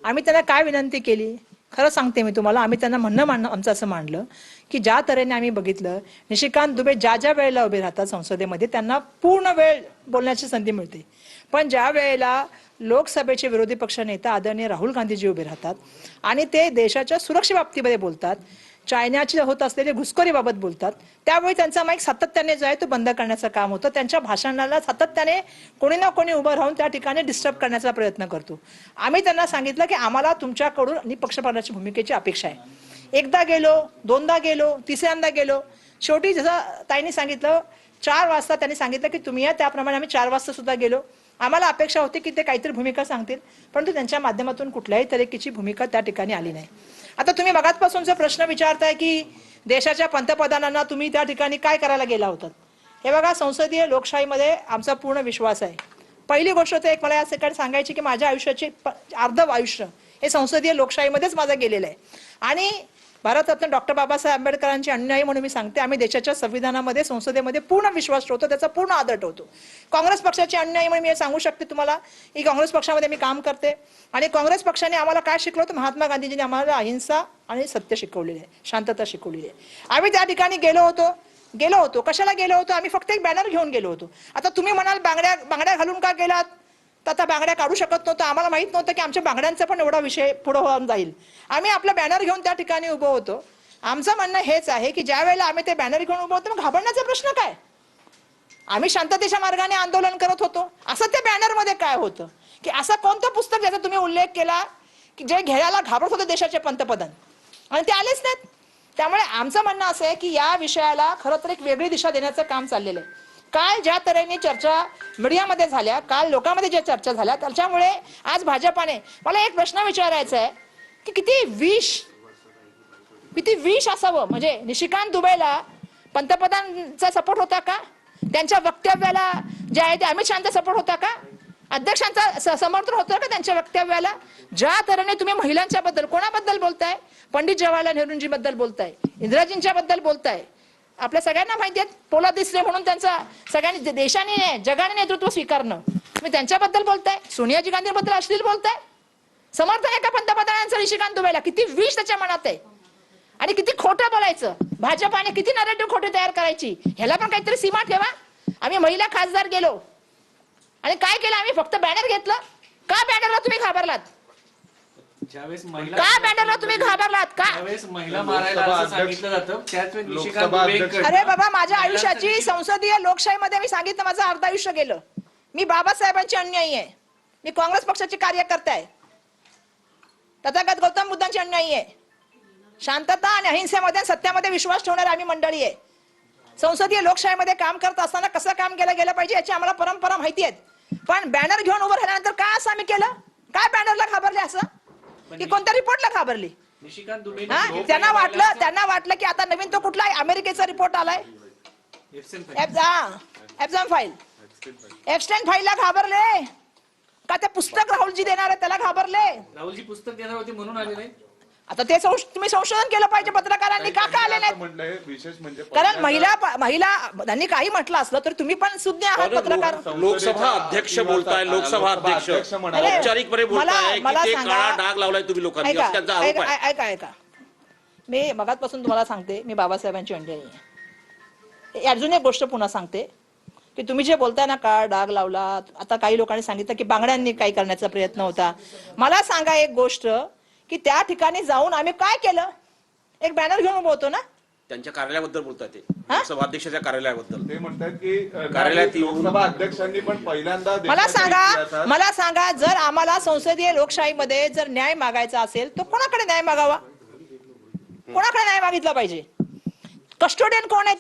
आम्ही त्यांना काय विनंती केली, खरं सांगते मी तुम्हाला, आम्ही त्यांना म्हणणं आमचं असं मांडलं की ज्या तऱ्हेने आम्ही बघितलं निशिकांत दुबे ज्या ज्या वेळेला उभे राहतात संसदेमध्ये त्यांना पूर्ण वेळ बोलण्याची संधी मिळते, पण ज्या वेळेला लोकसभेचे विरोधी पक्ष नेता आदरणीय राहुल गांधीजी उभे राहतात आणि ते देशाच्या सुरक्षेबाबतीमध्ये बोलतात, चायनाची होत असलेली घुसखोरीबाबत बोलतात, त्यावेळी त्यांचा माईक सातत्याने जो आहे तो बंद करण्याचं काम होतं. त्यांच्या भाषणाला सातत्याने कोणी ना कोणी उभं राहून त्या ठिकाणी डिस्टर्ब करण्याचा प्रयत्न करतो. आम्ही त्यांना सांगितलं की आम्हाला तुमच्याकडून निपक्षपाताची भूमिकेची अपेक्षा आहे. एकदा गेलो, दोनदा गेलो, तिसऱ्यांदा गेलो, शेवटी जसं ताईंनी सांगितलं 4 वाजता त्यांनी सांगितलं की तुम्ही या, त्याप्रमाणे आम्ही 4 वाजता सुद्धा गेलो. आम्हाला अपेक्षा होती की ते काहीतरी भूमिका सांगतील, परंतु त्यांच्या माध्यमातून कुठल्याही तऱ्हेची भूमिका त्या ठिकाणी आली नाही. आता तुम्ही मगाचपासून जो प्रश्न विचारताय की देशाच्या पंतप्रधानांना तुम्ही त्या ठिकाणी काय करायला गेला होता, हे बघा, संसदीय लोकशाहीमध्ये आमचा पूर्ण विश्वास आहे. पहिली गोष्ट तर एक मला या ठिकाणी सांगायची की माझ्या आयुष्याचे अर्ध आयुष्य हे संसदीय लोकशाहीमध्येच माझं गेलेलं आहे आणि भारतरत्न डॉक्टर बाबासाहेब आंबेडकरांची अनुयायी म्हणून मी सांगते, आम्ही देशाच्या संविधानामध्ये संसदेमध्ये पूर्ण विश्वास ठेवतो, त्याचा पूर्ण आदर ठेवतो. काँग्रेस पक्षाची अनुयायी म्हणून मी सांगू शकते तुम्हाला की काँग्रेस पक्षामध्ये मी काम करते आणि काँग्रेस पक्षाने आम्हाला काय शिकवलं तर महात्मा गांधीजींनी आम्हाला अहिंसा आणि सत्य शिकवलेले आहे, शांतता शिकवलेली आहे. आम्ही त्या ठिकाणी गेलो होतो. कशाला गेलो होतो? आम्ही फक्त एक बॅनर घेऊन गेलो होतो. आता तुम्ही म्हणाल बांगड्या घालून का गेलात, तर आता बांगड्या काढू शकत नव्हतं, आम्हाला माहित नव्हतं की आमच्या बांगड्यांचा पण एवढा विषय पुढे होऊन जाईल. आम्ही आपला बॅनर घेऊन त्या ठिकाणी उभं होतो. आमचं म्हणणं हेच आहे की ज्या वेळेला आम्ही ते बॅनर घेऊन उभं होतो, मग घाबरण्याचा प्रश्न काय? आम्ही शांततेच्या मार्गाने आंदोलन करत होतो. असं त्या बॅनर मध्ये काय होतं की असं कोणतं पुस्तक ज्याचा तुम्ही उल्लेख केला की जे घ्यायला घाबरत होते देशाचे पंतप्रधान आणि ते आलेच नाहीत? त्यामुळे आमचं म्हणणं असं आहे की या विषयाला खरं तर एक वेगळी दिशा देण्याचं काम चाललेलं आहे. काल ज्या तऱ्हेने चर्चा मीडियामध्ये झाल्या, काल लोकांमध्ये ज्या चर्चा झाल्या, त्याच्यामुळे आज भाजपाने, मला एक प्रश्न विचारायचा आहे की किती विष असावं, म्हणजे निशिकांत दुबेला पंतप्रधानांचा सपोर्ट होता का? त्यांच्या वक्तव्याला जे आहे ते अमित शहांचा सपोर्ट होता का? अध्यक्षांचा समर्थन होतं का त्यांच्या वक्तव्याला? ज्या तऱ्हेने तुम्ही महिलांच्या बद्दल कोणाबद्दल बोलताय? पंडित जवाहरलाल नेहरूंजी बद्दल बोलताय, इंदिराजींच्या बद्दल बोलताय. आपल्या सगळ्यांना माहिती आहे पोलाद दिसले म्हणून त्यांचा सगळ्यांनी देशाने जगाने नेतृत्व स्वीकारणं, तुम्ही त्यांच्याबद्दल बोलताय. सोनियाजी गांधींबद्दल अश्लील बोलताय. समर्थन आहे का पंतप्रधानांचं निशिकांत दुबेला? किती विष त्याच्या मनात आहे आणि किती खोटं बोलायचं. भाजपाने किती नरेटिव्ह खोटे तयार करायची, ह्याला पण काहीतरी सीमा ठेवा. आम्ही महिला खासदार गेलो आणि काय केलं? आम्ही फक्त बॅनर घेतलं. का बॅनरला तुम्ही घाबरलात? का बॅनरला तुम्ही घाबरलात का? अरे बाबा, माझ्या आयुष्याची संसदीय लोकशाहीमध्ये मी सांगितलं माझं अर्ध आयुष्य गेलं. मी बाबासाहेबांची अनुयायी आहे, मी काँग्रेस पक्षाची कार्यकर्ते आहे, तथागत गौतम बुद्धांची अनुयायी आहे. शांतता आणि अहिंसेमध्ये सत्यामध्ये विश्वास ठेवणारी आम्ही मंडळी आहे. संसदीय लोकशाहीमध्ये काम करत असताना कसं काम गेलं पाहिजे याची आम्हाला परंपरा माहिती आहे. पण बॅनर घेऊन उभं राहिल्यानंतर काय असं आम्ही केलं? काय बॅनरला घाबरले असं की कोणत्या रिपोर्टला घाबरली? त्यांना वाटलं की आता नवीन तो कुठला अमेरिकेचा रिपोर्ट आलाय, एप्सम फाईल ला घाबरले का? ते पुस्तक राहुलजी देणार आहे त्याला घाबरले? राहुलजी पुस्तक देणार होते म्हणून आले नाही. आता ते तुम्ही संशोधन केलं पाहिजे पत्रकारांनी, का आले नाहीत? कारण महिला त्यांनी काही म्हटलं असलं तर तुम्ही पण सुज्ञ आहात पत्रकार. लोकसभा अध्यक्ष बोलताय, लोकसभा अध्यक्ष औपचारिकपणे बोलताय की ते काळा डाग लावलाय तुम्ही लोकांनी, त्यांचा आरोप आहे. ऐका, मी मगाचपासून तुम्हाला सांगते, मी बाबासाहेबांची अनुयायी आहे. अजून एक गोष्ट पुन्हा सांगते की तुम्ही जे बोलताय ना काळा डाग लावला, आता काही लोकांनी सांगितलं की बांगड्यांनी काही करण्याचा प्रयत्न होता. मला सांगा एक गोष्ट की त्या ठिकाणी जाऊन आम्ही काय केलं? एक बॅनर घेऊन उभं होतो ना. त्यांच्या कार्यालयाबद्दल बोलतात ते, लोकसभा अध्यक्षाच्या कार्यालयाबद्दल ते म्हणतात की कार्यालयात लोकसभा अध्यक्षांनी पण पहिल्यांदा मला सांगा जर आम्हाला संसदीय लोकशाहीमध्ये जर न्याय मागायचा असेल तर कोणाकडे न्याय मागावा? कोणाकडे न्याय मागितला पाहिजे? कस्टोडियन कोण आहे?